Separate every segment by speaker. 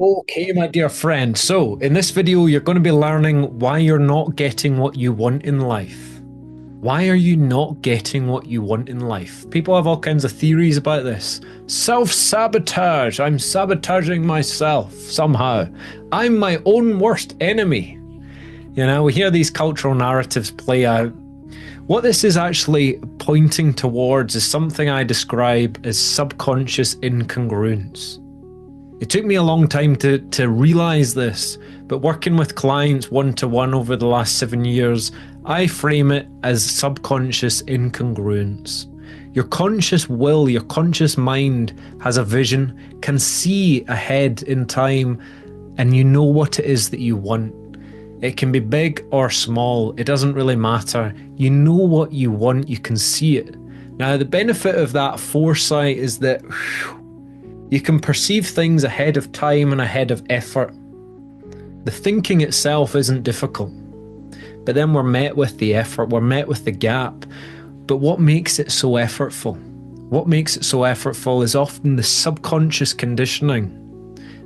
Speaker 1: Okay, my dear friend. So, in this video, you're going to be learning why you're not getting what you want in life. Why are you not getting what you want in life? People have all kinds of theories about this. Self-sabotage. I'm sabotaging myself somehow. I'm my own worst enemy. You know, we hear these cultural narratives play out. What this is actually pointing towards is something I describe as subconscious incongruence. It took me a long time to realize this, but working with clients one-to-one over the last 7 years, I frame it as subconscious incongruence. Your conscious will, your conscious mind has a vision, can see ahead in time, and you know what it is that you want. It can be big or small, it doesn't really matter. You know what you want, you can see it. Now, the benefit of that foresight is that you can perceive things ahead of time and ahead of effort. The thinking itself isn't difficult, but then we're met with the effort, we're met with the gap. But what makes it so effortful? What makes it so effortful is often the subconscious conditioning,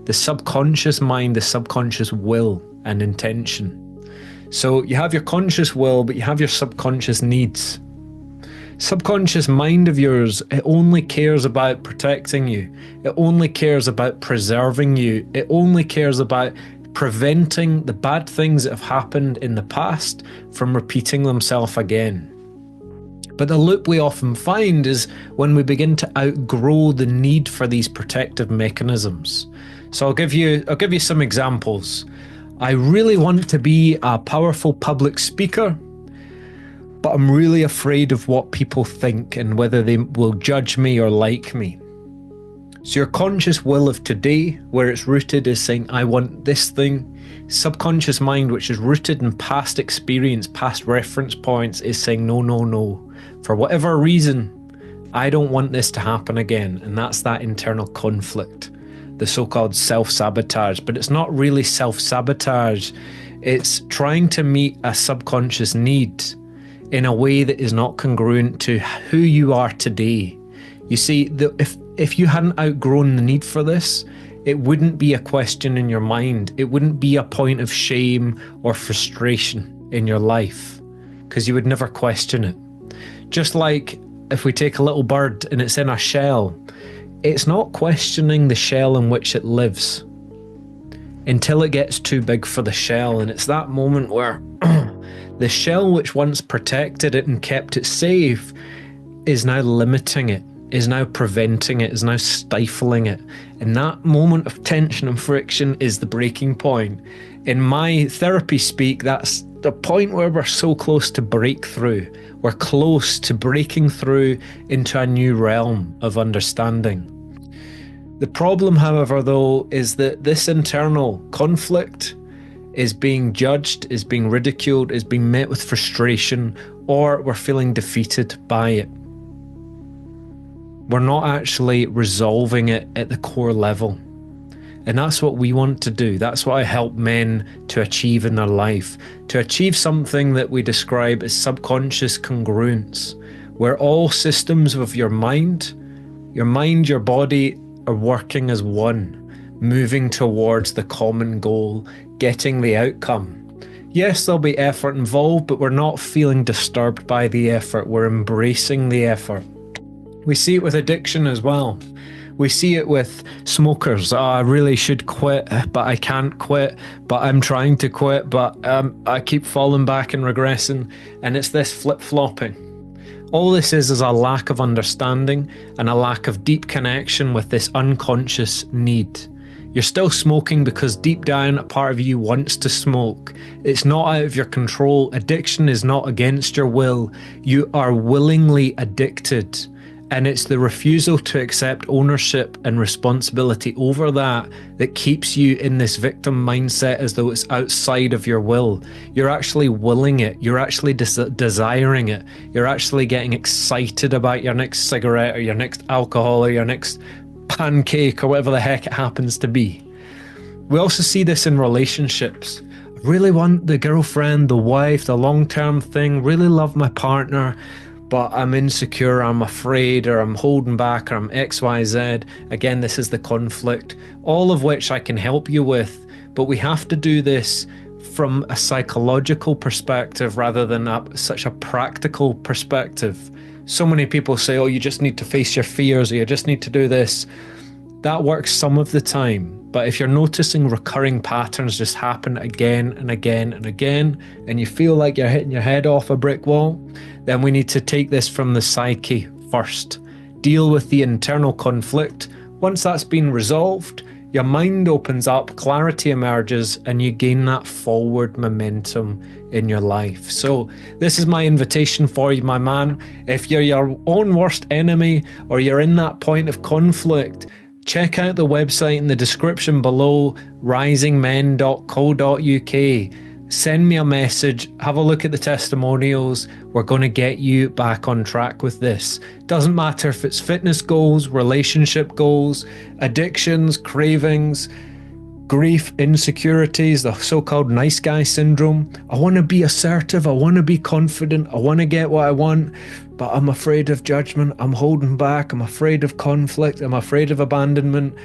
Speaker 1: the subconscious mind, the subconscious will and intention. So you have your conscious will, but you have your subconscious needs. Subconscious mind of yours, it only cares about protecting you. It only cares about preserving you. It only cares about preventing the bad things that have happened in the past from repeating themselves again. But the loop we often find is when we begin to outgrow the need for these protective mechanisms. So I'll give you some examples. I really want to be a powerful public speaker, but I'm really afraid of what people think and whether they will judge me or like me. So your conscious will of today, where it's rooted, is saying, I want this thing. Subconscious mind, which is rooted in past experience, past reference points, is saying, no, no, no. For whatever reason, I don't want this to happen again. And that's that internal conflict, the so-called self-sabotage. But it's not really self-sabotage. It's trying to meet a subconscious need in a way that is not congruent to who you are today. You see, if you hadn't outgrown the need for this, it wouldn't be a question in your mind. It wouldn't be a point of shame or frustration in your life, because you would never question it. Just like if we take a little bird and it's in a shell, it's not questioning the shell in which it lives until it gets too big for the shell. And it's that moment where the shell which once protected it and kept it safe is now limiting it, is now preventing it, is now stifling it. And that moment of tension and friction is the breaking point. In my therapy speak, that's the point where we're so close to breakthrough. We're close to breaking through into a new realm of understanding. The problem, however, though, is that this internal conflict is being judged, is being ridiculed, is being met with frustration, or we're feeling defeated by it. We're not actually resolving it at the core level. And that's what we want to do. That's what I help men to achieve in their life. To achieve something that we describe as subconscious congruence, where all systems of your mind, your body are working as one, moving towards the common goal, getting the outcome. Yes, there'll be effort involved, but we're not feeling disturbed by the effort. We're embracing the effort. We see it with addiction as well. We see it with smokers. Oh, I really should quit, but I can't quit. But I'm trying to quit, but I keep falling back and regressing. And it's this flip-flopping. All this is a lack of understanding and a lack of deep connection with this unconscious need. You're still smoking because deep down a part of you wants to smoke. It's not out of your control. Addiction is not against your will. You are willingly addicted. And it's the refusal to accept ownership and responsibility over that keeps you in this victim mindset as though it's outside of your will. You're actually willing it. You're actually desiring it. You're actually getting excited about your next cigarette or your next alcohol or your next pancake or whatever the heck it happens to be. We also see this in relationships. I really want the girlfriend, the wife, the long-term thing, really love my partner, but I'm insecure, I'm afraid, or I'm holding back, or I'm XYZ. Again, this is the conflict, all of which I can help you with, but we have to do this from a psychological perspective rather than such a practical perspective. So many people say, oh, you just need to face your fears, or you just need to do this. That works some of the time, but if you're noticing recurring patterns just happen again and again and again, and you feel like you're hitting your head off a brick wall, then we need to take this from the psyche first. Deal with the internal conflict. Once that's been resolved, your mind opens up, clarity emerges, and you gain that forward momentum in your life. So this is my invitation for you, my man. If you're your own worst enemy, or you're in that point of conflict, check out the website in the description below, risingmen.co.uk. Send me a message, have a look at the testimonials. We're going to get you back on track with this. Doesn't matter if it's fitness goals, relationship goals, addictions, cravings, grief, insecurities, the so-called nice guy syndrome. I want to be assertive, I want to be confident, I want to get what I want, but I'm afraid of judgment, I'm holding back, I'm afraid of conflict, I'm afraid of abandonment.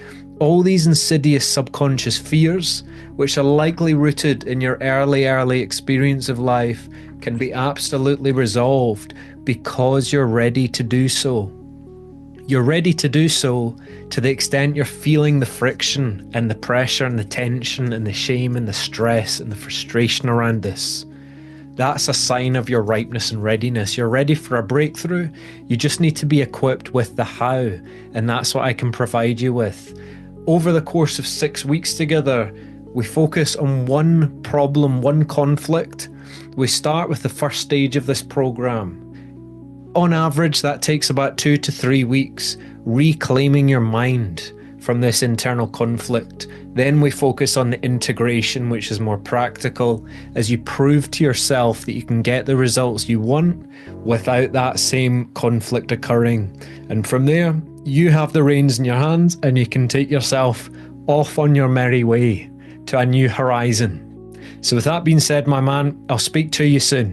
Speaker 1: All these insidious subconscious fears, which are likely rooted in your early experience of life, can be absolutely resolved because you're ready to do so. You're ready to do so to the extent you're feeling the friction and the pressure and the tension and the shame and the stress and the frustration around this. That's a sign of your ripeness and readiness. You're ready for a breakthrough. You just need to be equipped with the how, and that's what I can provide you with. Over the course of 6 weeks together, we focus on one problem, one conflict. We start with the first stage of this program. On average, that takes about 2 to 3 weeks, reclaiming your mind from this internal conflict. Then we focus on the integration, which is more practical, as you prove to yourself that you can get the results you want without that same conflict occurring. And from there, you have the reins in your hands and you can take yourself off on your merry way to a new horizon. So with that being said, my man, I'll speak to you soon.